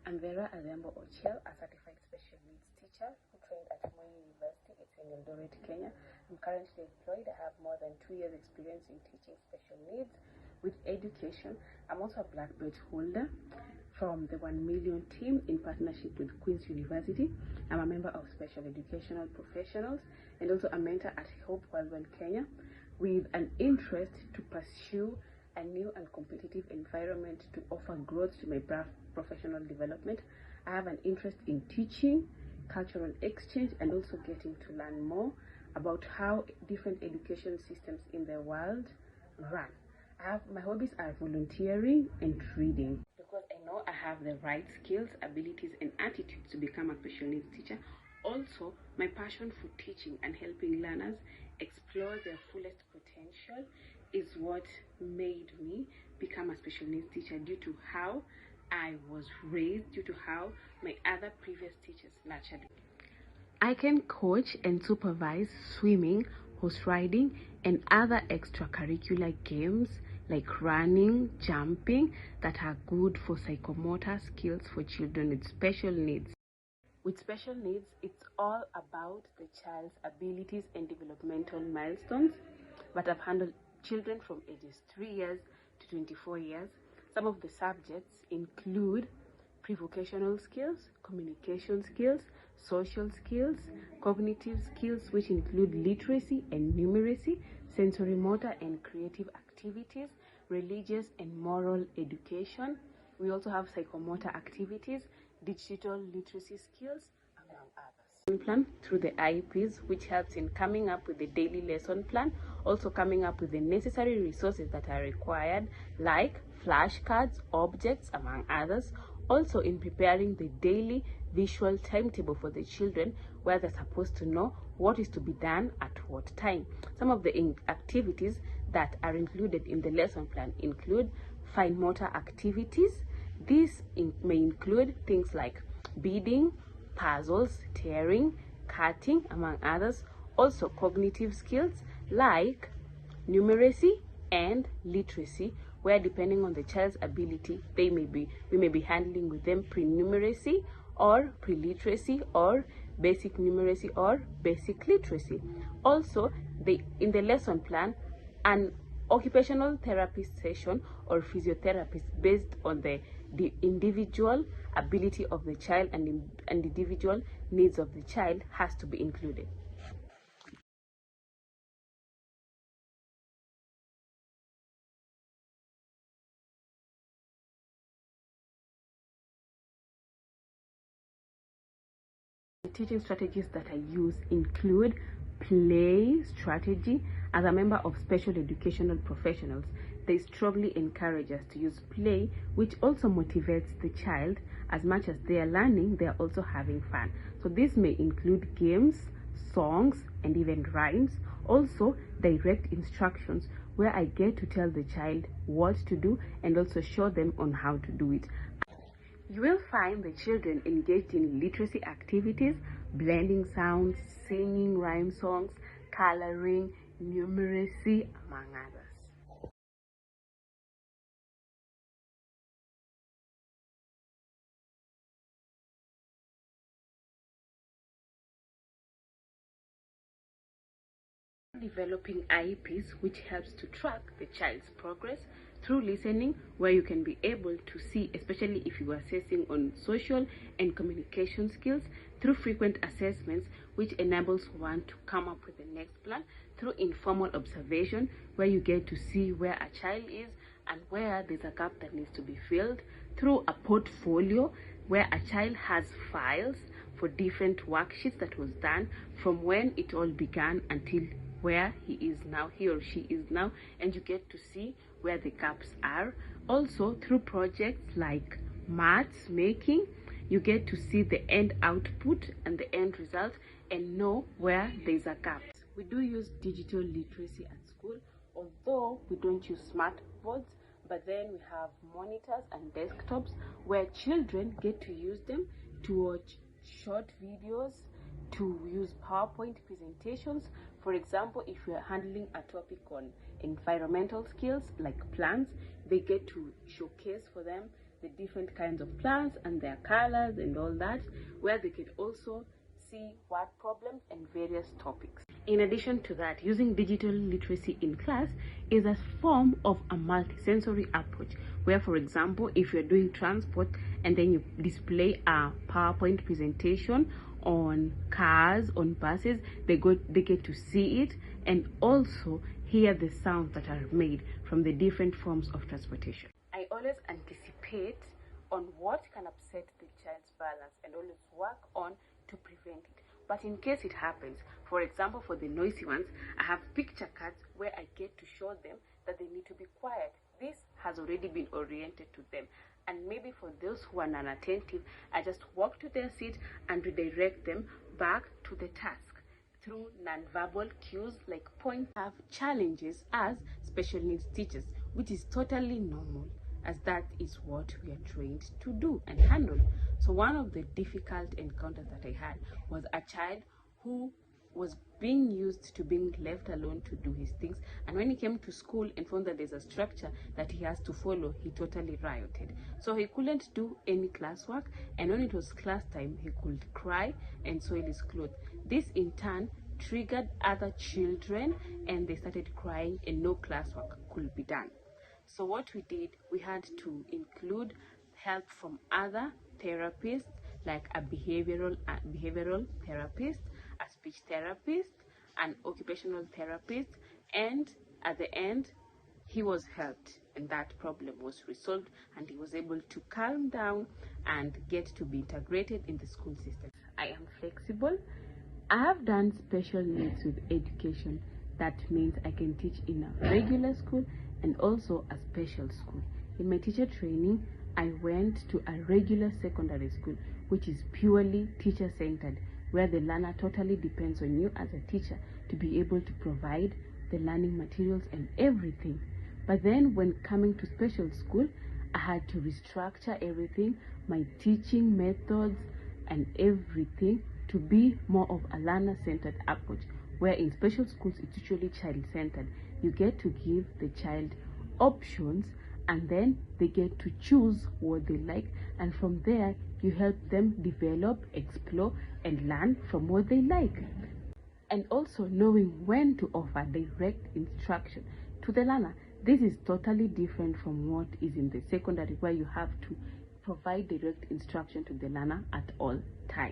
I'm Vera Adembo Ochiel, a certified special needs teacher who trained at Moi University. It's in Eldoret, Kenya. I'm currently employed. I have more than 2 years experience in teaching special needs with education. I'm also a black belt holder from the 1 Million team in partnership with Queen's University. I'm a member of Special Educational Professionals and also a mentor at Hope Worldwide Kenya with an interest to pursue a new and competitive environment to offer growth to my professional development. I have an interest in teaching, cultural exchange, and also getting to learn more about how different education systems in the world run. My hobbies are volunteering and reading because I know I have the right skills, abilities, and attitudes to become a special needs teacher. Also, my passion for teaching and helping learners explore their fullest potential is what made me become a special needs teacher, due to how I was raised, due to how my other previous teachers nurtured me. I can coach and supervise swimming, horse riding, and other extracurricular games like running, jumping, that are good for psychomotor skills for children with special needs. With special needs, it's all about the child's abilities and developmental milestones, but I've handled children from ages 3 years to 24 years. Some of the subjects include pre-vocational skills, communication skills, social skills, cognitive skills, which include literacy and numeracy, sensory motor and creative activities, religious and moral education. We also have psychomotor activities, digital literacy skills, among others. Plan through the IEPs, which helps in coming up with the daily lesson plan, also coming up with the necessary resources that are required, like flashcards, objects, among others. Also in preparing the daily visual timetable for the children, where they're supposed to know what is to be done at what time. Some of the activities that are included in the lesson plan include fine motor activities. These may include things like beading, puzzles, tearing, cutting, among others. Also cognitive skills like numeracy and literacy, where depending on the child's ability, we may be handling with them pre-numeracy or pre-literacy or basic numeracy or basic literacy. Also, in the lesson plan, an occupational therapist session or physiotherapist based on the individual ability of the child and individual needs of the child has to be included. The teaching strategies that I use include play strategy. As a member of Special Educational Professionals, they strongly encourage us to use play, which also motivates the child. As much as they are learning, they are also having fun. So this may include games, songs, and even rhymes. Also direct instructions, where I get to tell the child what to do and also show them on how to do it. You will find the children engaged in literacy activities, blending sounds, singing rhyme songs, coloring, numeracy, among others. Developing IEPs, which helps to track the child's progress through listening, where you can be able to see, especially if you are assessing on social and communication skills, through frequent assessments, which enables one to come up with the next plan, through informal observation, where you get to see where a child is and where there's a gap that needs to be filled, through a portfolio, where a child has files for different worksheets that was done from when it all began until where he or she is now, and you get to see where the gaps are. Also through projects like maths making, you get to see the end output and the end result and know where there's a gap. We do use digital literacy at school, although we don't use smart boards, but then we have monitors and desktops where children get to use them to watch short videos, to use PowerPoint presentations. For example, if we are handling a topic on environmental skills like plants, they get to showcase for them the different kinds of plants and their colors and all that, where they can also see word problems and various topics. In addition to that, using digital literacy in class is a form of a multisensory approach, where, for example, if you're doing transport and then you display a PowerPoint presentation on cars, on buses, they get to see it and also hear the sounds that are made from the different forms of transportation. I always anticipate on what can upset the child's balance and always work on to prevent it. But in case it happens, for example, for the noisy ones, I have picture cards where I get to show them that they need to be quiet. This has already been oriented to them. And maybe for those who are non-attentive, I just walk to their seat and redirect them back to the task through non-verbal cues like point. Have challenges as special needs teachers, which is totally normal, as that is what we are trained to do and handle. So one of the difficult encounters that I had was a child who was being used to being left alone to do his things, and when he came to school and found that there's a structure that he has to follow, he totally rioted. So he couldn't do any classwork, and when it was class time, he could cry and soil his clothes. This in turn triggered other children, and they started crying and no classwork could be done. So what we did, we had to include help from other therapists, like a behavioral therapist, a speech therapist, an occupational therapist, and at the end he was helped and that problem was resolved and he was able to calm down and get to be integrated in the school system. I am flexible. I have done special needs with education. That means I can teach in a regular school and also a special school. In my teacher training, I went to a regular secondary school, which is purely teacher-centered, where the learner totally depends on you as a teacher to be able to provide the learning materials and everything. But then when coming to special school, I had to restructure everything, my teaching methods and everything, to be more of a learner-centered approach, where in special schools it's usually child-centered. You get to give the child options and then they get to choose what they like, and from there you help them develop, explore and learn from what they like. And also knowing when to offer direct instruction to the learner. This is totally different from what is in the secondary, where you have to provide direct instruction to the learner at all times.